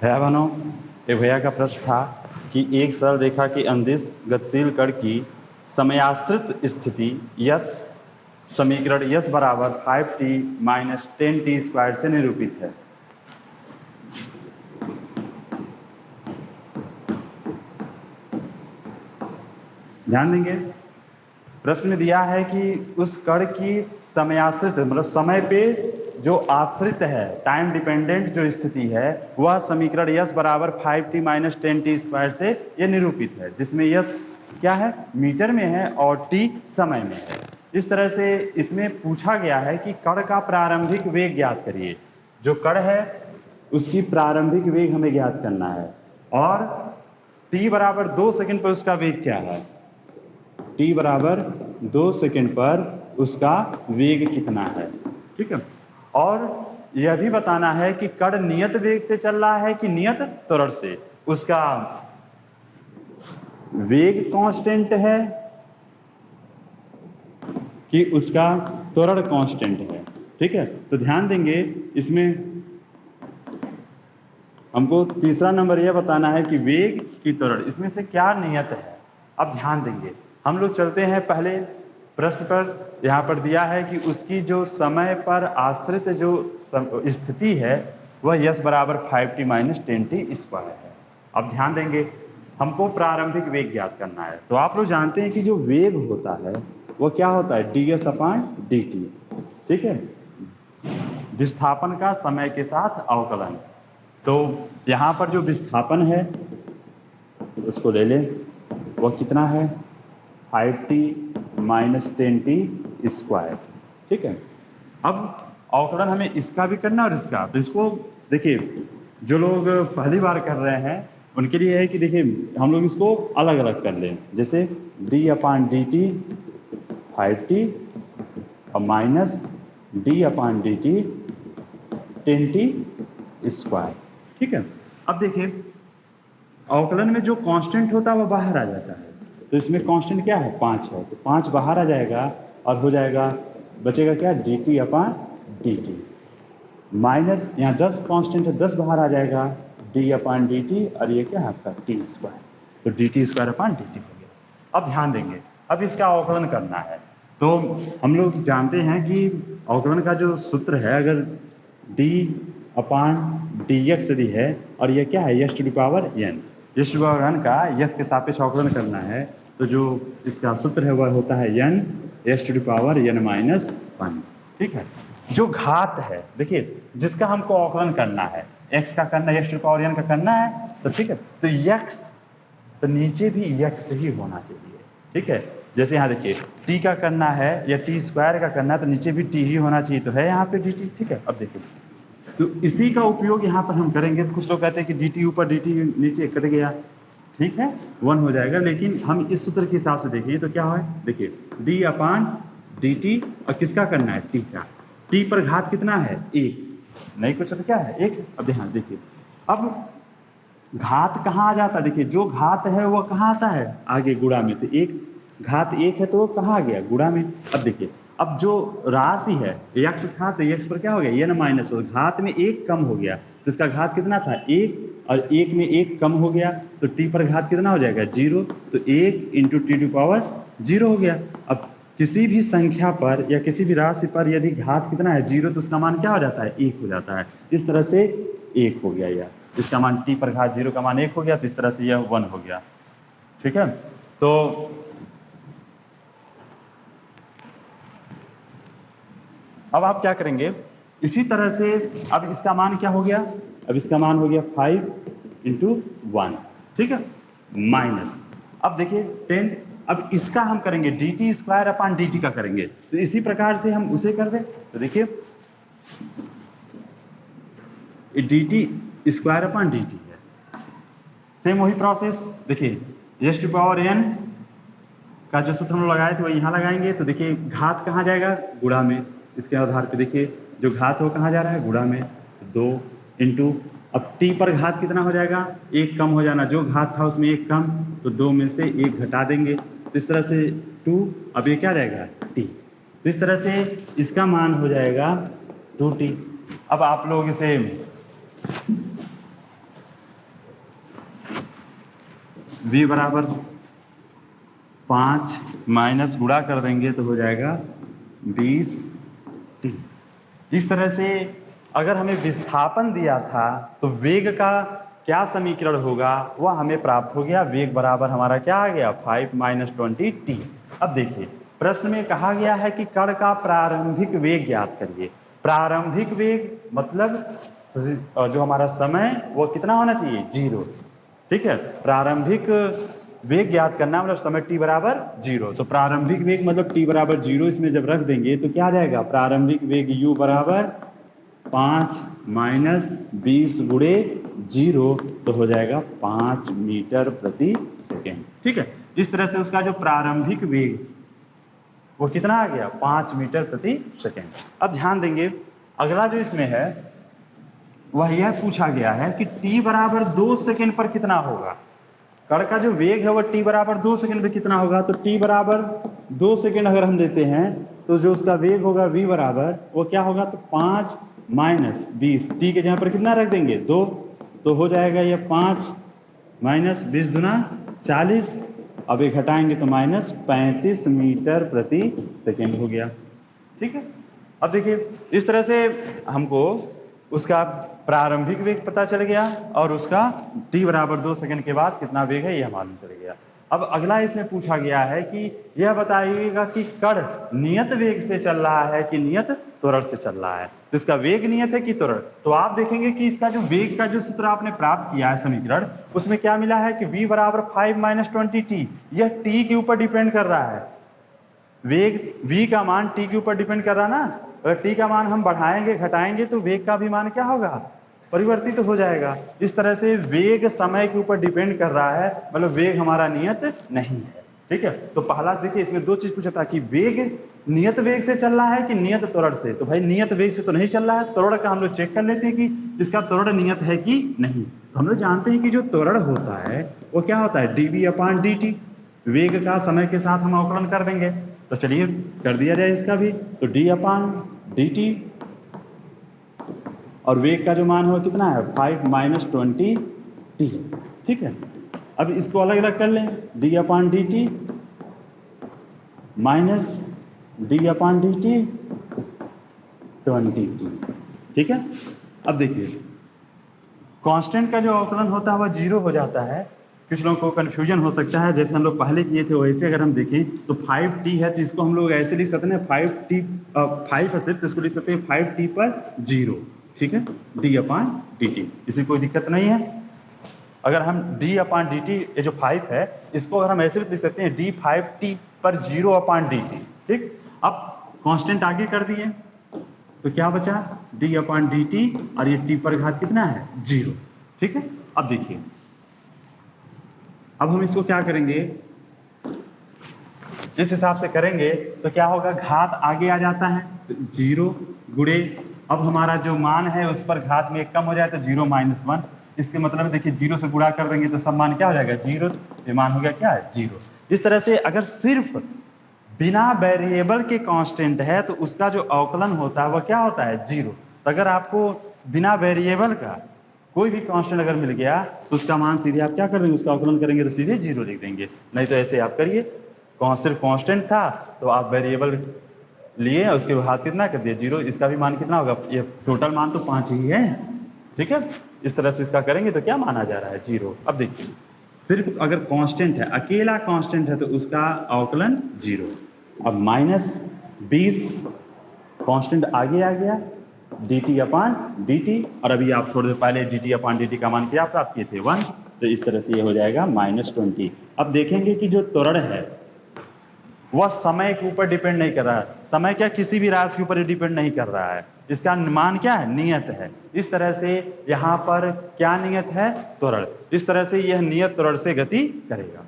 भैया बहनों, एक भैया का प्रश्न था कि एक सरल रेखा के अंदिश गतिशील कण की समयाश्रित स्थिति यस समीकरण यस बराबर 5t माइनस 10t स्क्वायर से निरूपित है। ध्यान देंगे, प्रश्न में दिया है कि उस कण की समयाश्रित मतलब समय पे जो आश्रित है, टाइम डिपेंडेंट जो स्थिति है, वह समीकरण यस बराबर 5t माइनस 10t स्क्वायर से यह निरूपित है, जिसमें यस क्या है, मीटर में है और t समय में है। इस तरह से इसमें पूछा गया है कि कण का प्रारंभिक वेग ज्ञात करिए। जो कण है उसकी प्रारंभिक वेग हमें ज्ञात करना है और t बराबर 2 सेकंड पर उसका वेग क्या है, t बराबर 2 सेकंड पर उसका वेग कितना है। ठीक है, और यह भी बताना है कि कण नियत वेग से चल रहा है कि नियत त्वरण से, उसका वेग कांस्टेंट है कि उसका त्वरण कांस्टेंट है। ठीक है, तो ध्यान देंगे इसमें हमको तीसरा नंबर यह बताना है कि वेग की त्वरण इसमें से क्या नियत है। अब ध्यान देंगे, हम लोग चलते हैं पहले प्रश्न पर। यहाँ पर दिया है कि उसकी जो समय पर आश्रित जो स्थिति है वह यस बराबर 5t माइनस 10t स्क्वायर है। अब ध्यान देंगे, हमको प्रारंभिक वेग ज्ञात करना है। तो आप लोग जानते हैं कि जो वेग होता है वो क्या होता है, ds अपॉन dt। ठीक है, विस्थापन का समय के साथ अवकलन। तो यहाँ पर जो विस्थापन है उसको ले लें, वह कितना है, 5t माइनस 10t स्क्वायर। ठीक है, अब अवकलन हमें इसका भी करना और इसका। तो इसको देखिए, जो लोग पहली बार कर रहे हैं उनके लिए है कि देखिए हम लोग इसको अलग अलग कर लें। जैसे d अपॉन dt 5t और minus d upon dt 10t square. ठीक है, अब देखिए अवकलन में जो कांस्टेंट होता है वो बाहर आ जाता है। तो इसमें कांस्टेंट क्या है, 5 है, तो 5 बाहर आ जाएगा और हो जाएगा, बचेगा क्या, dt अपॉन dt माइनस यहाँ 10 कांस्टेंट है, 10 बाहर आ जाएगा, d अपॉन dt और ये क्या है आपका t स्क्वायर, तो dt स्क्वायर अपॉन dt हो गया। अब ध्यान देंगे, अब इसका अवकलन करना है। तो हम लोग जानते हैं कि अवकलन का जो सूत्र है, अगर d अपॉन dx यदि है और ये क्या है, x to the power n, x to the power n का यस के सापेक्ष अवकलन करना है, तो जो इसका सूत्र है वह होता है n x to the power n minus 1। ठीक है, जो घात है, देखिए जिसका हमको अवकलन करना है, x का करना है, x to the power n का करना है, तो ठीक है, तो x तो नीचे भी x ही होना चाहिए। ठीक है, जैसे यहाँ देखिए t का करना है या t स्क्वायर का करना है तो नीचे भी t ही होना चाहिए, तो है यहाँ पे dt। ठीक है, अब देखिए तो इसी का उपयोग यहाँ पर हम करेंगे। तो कुछ लोग कहते हैं कि dt ऊपर dt नीचे कट गया, ठीक है 1 हो जाएगा, लेकिन हम इस सूत्र के हिसाब से देखिए तो क्या है, देखिए d अपॉन dt और किसका करना है, t का, t पर घात कितना है, 1, नहीं कुछ तो क्या है 1। अब ध्यान देखिए, अब घात कहाँ आ जाता है, देखिए जो घात है वो कहाँ आता है, आगे गुणा में, तो एक घात 1 है तो वो कहाँ आ गया, गुणा में। अब देखिए, अब जो राशि है x था तो x पर क्या हो गया, n माइनस, घात में 1 कम हो गया, तो इसका घात कितना था 1 और 1 में 1 कम हो गया, तो t पर घात कितना हो जाएगा 0, तो 1 इंटू टी टू पावर 0 हो गया। अब किसी भी संख्या पर या किसी भी राशि पर यदि घात कितना है 0, तो उसका मान क्या हो जाता है, 1 हो जाता है। इस तरह से 1 हो गया, या इसका मान t पर घात 0 का मान 1 हो गया, तो इस तरह से यह 1 हो गया। ठीक है, तो अब आप क्या करेंगे, इसी तरह से अब इसका मान क्या हो गया, अब इसका मान हो गया 5 इंटू 1। ठीक है, माइनस, अब देखिए 10, अब इसका हम करेंगे dt स्क्वायर अपॉन dt का करेंगे, तो इसी प्रकार से हम उसे कर दें। तो देखिए dt स्क्वायर अपॉन dt है, सेम वही प्रोसेस। देखिए यस टू पावर n का जो सूत्र हम लगाए थे वो यहाँ लगाएंगे, तो देखिए घात कहाँ जाएगा, गुणा में। इसके आधार पे देखिए जो घात हो कहाँ जा रहा है, गुणा में, 2 इंटू, अब t पर घात कितना हो जाएगा, 1 कम हो जाना, जो घात था उसमें 1 कम, तो 2 में से 1 घटा देंगे, तो इस तरह से 2, अब ये क्या रहेगा t, तो इस तरह से इसका मान हो जाएगा 2t। अब आप लोग इसे v बराबर 5 माइनस गुणा कर देंगे तो हो जाएगा 20t। इस तरह से अगर हमें विस्थापन दिया था तो वेग का क्या समीकरण होगा वह हमें प्राप्त हो गया। वेग बराबर हमारा क्या आ गया 5 माइनस 20t। अब देखिए प्रश्न में कहा गया है कि कण का प्रारंभिक वेग ज्ञात करिए। प्रारंभिक वेग मतलब जो हमारा समय वो कितना होना चाहिए 0। ठीक है, प्रारंभिक वेग ज्ञात करना मतलब समय t बराबर 0। तो प्रारंभिक वेग मतलब t बराबर 0 इसमें जब रख देंगे तो क्या आ जाएगा प्रारंभिक वेग u बराबर 5 माइनस 20 गुणे 0 तो हो जाएगा 5 मीटर प्रति सेकेंड। ठीक है, इस तरह से उसका जो प्रारंभिक वेग वो कितना आ गया 5 मीटर प्रति सेकेंड। अब ध्यान देंगे अगला जो इसमें है वह यह पूछा गया है कि t बराबर 2 सेकेंड पर कितना होगा। कण का जो वेग है वह t बराबर 2 सेकेंड पे कितना होगा। तो t बराबर 2 सेकेंड अगर हम देते हैं तो जो उसका वेग होगा v बराबर वो क्या होगा तो 5 माइनस 20, t के जगह पर कितना रख देंगे 2 तो हो जाएगा ये 5 माइनस 20 दुना 40। अब एक हटाएंगे तो माइनस 35 मीटर प्रति सेकेंड हो गया। ठीक है, अब देखिए इस तरह से हमको उसका प्रारंभिक वेग पता चल गया और उसका t बराबर 2 सेकंड के बाद कितना वेग है यह मालूम चल गया। अब अगला इसमें पूछा गया है कि यह बताइएगा कि कण नियत वेग से चल रहा है कि नियत त्वरण से चल रहा है। तो इसका वेग नियत है कि त्वरण। तो आप देखेंगे कि इसका जो वेग का जो सूत्र आपने प्राप्त किया है समीकरण उसमें क्या मिला है कि v बराबर 5 माइनस 20t। यह t के ऊपर डिपेंड कर रहा है। वेग v का मान t के ऊपर डिपेंड कर रहा ना। अगर t का मान हम बढ़ाएंगे घटाएंगे तो वेग का भी मान क्या होगा परिवर्तित हो जाएगा। इस तरह से वेग समय के ऊपर डिपेंड कर रहा है मतलब वेग हमारा नियत नहीं है। ठीक है, तो पहला देखिए इसमें दो चीज पूछा था कि वेग नियत वेग से चल रहा है कि नियत त्वरण से। तो भाई नियत वेग से तो नहीं चल रहा है, त्वरण का हम लोग चेक कर लेते हैं कि इसका त्वरण नियत है कि नहीं। तो हम लोग जानते हैं कि जो त्वरण होता है वो क्या होता है dv/dt। वेग का समय के साथ हम अवकलन कर देंगे। तो चलिए कर दिया जाए इसका भी। तो d/dt और वेग का जो मान हो कितना है 5 माइनस 20t। ठीक है, अब इसको अलग अलग कर लें d/dt माइनस d/dt 20t। ठीक है, अब देखिए कांस्टेंट का जो अवकलन होता है वह 0 हो जाता है। कुछ लोगों को कन्फ्यूजन हो सकता है, जैसे हम लोग पहले किए थे वैसे अगर हम देखें तो 5t है तो इसको हम लोग ऐसे लिख सकते हैं 5 है सिर्फ तो इसको लिख सकते हैं 5t पर 0। ठीक है, d/dt इसमें कोई दिक्कत नहीं है। अगर हम d/dt ये जो 5 है इसको अगर हम ऐसे भी लिख सकते हैं d5t पर 0/dt। ठीक, अब कांस्टेंट आगे कर दिए तो क्या बचा d/dt और ये t पर घात कितना है 0। ठीक है, अब देखिए अब हम इसको क्या करेंगे जिस हिसाब से करेंगे तो क्या होगा घात आगे आ जाता है तो 0 गुणे अब हमारा जो मान है उस पर घात में 1 कम हो जाए तो 0 माइनस 1। इसके मतलब देखिए 0 से गुणा कर देंगे तो सब मान क्या हो जाएगा 0। ये मान हो गया क्या है 0। इस तरह से अगर सिर्फ बिना वेरिएबल के कांस्टेंट है तो उसका जो अवकलन होता है वह क्या होता है 0। तो अगर आपको बिना वेरिएबल का कोई भी कांस्टेंट अगर मिल गया तो उसका मान सीधे आप क्या कर देंगे उसका अवकलन करेंगे तो सीधे 0 लिख देंगे। नहीं तो ऐसे आप करिए सिर्फ कांस्टेंट था तो आप वेरिएबल लिए उसके बाद कितना कर दिया 0। इसका भी मान कितना होगा ये टोटल मान तो 5 ही है। ठीक है, इस तरह से इसका करेंगे तो क्या माना जा रहा है 0। अब देखिए सिर्फ अगर कांस्टेंट है अकेला कांस्टेंट है तो उसका अवकलन 0। अब माइनस 20 कांस्टेंट आगे आ गया dt/dt और अभी आप थोड़ी देर पहले dt/dt का मान क्या प्राप्त किए थे 1। तो इस तरह से ये हो जाएगा माइनस 20। अब देखेंगे कि जो त्वरण है वह समय के ऊपर डिपेंड नहीं कर रहा है। समय क्या किसी भी राशि के ऊपर डिपेंड नहीं कर रहा है, इसका मान क्या है नियत है। इस तरह से यहाँ पर क्या नियत है त्वरण। इस तरह से यह नियत त्वरण से गति करेगा।